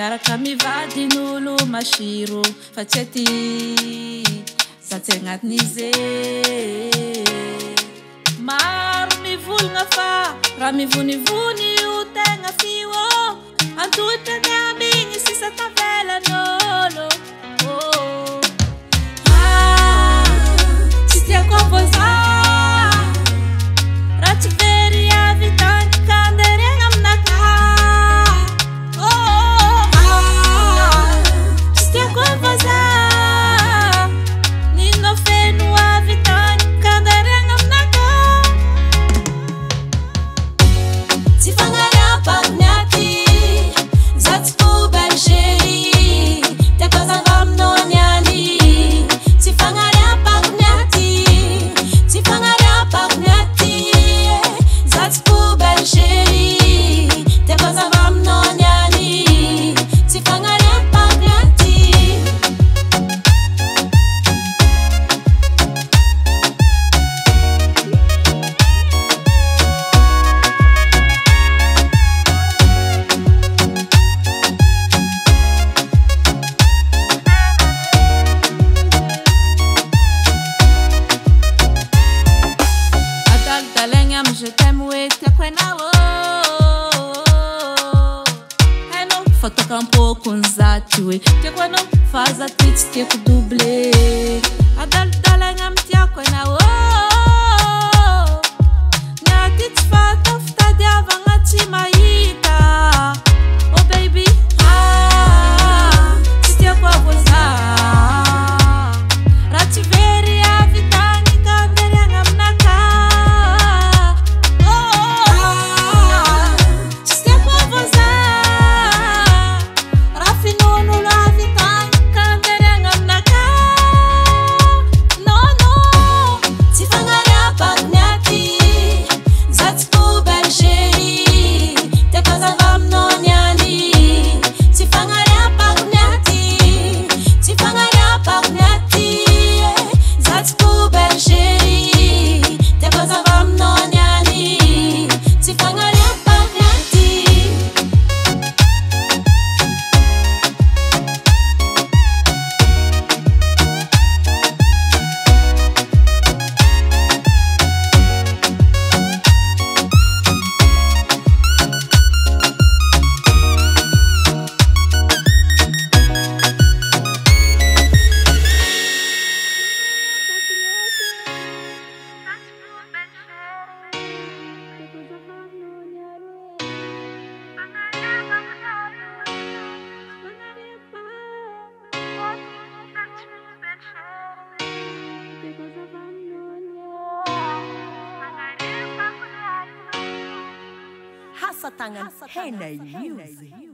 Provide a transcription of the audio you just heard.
miaraka mivadin'olo masiro fa tsy ty satsy agnatin'ize maro mivolagna fa raha mivonivony io tegna fio antotra ny ambigny sisa tavelan'olo tsy tiako ampoza raha tsy very avy tany kanderegna aminaka tsy tiako ampoza nino feno avy tany kanderegna aminaka tsy fagnariam-bagny aty zatsiko belle chérie tiako azava aminao niany tsy fagnariam-bagny aty tsy fagnariam-bagny aty zatsiko belle chérie tiako azava aminao niany tsy fagnariam-bagny aty je t'aime ouais tiako enao hainao fataoko ampôkony zaty hoe tiako anao fa za ty tsy tiako doublé adalidalagna amy tiako enao naty tsy fatao fitadiavagna tsy mahita oh baby tsy tiako avoza raha tsy very avy tany kanderiagna aminaka Hasatangan Henay Music.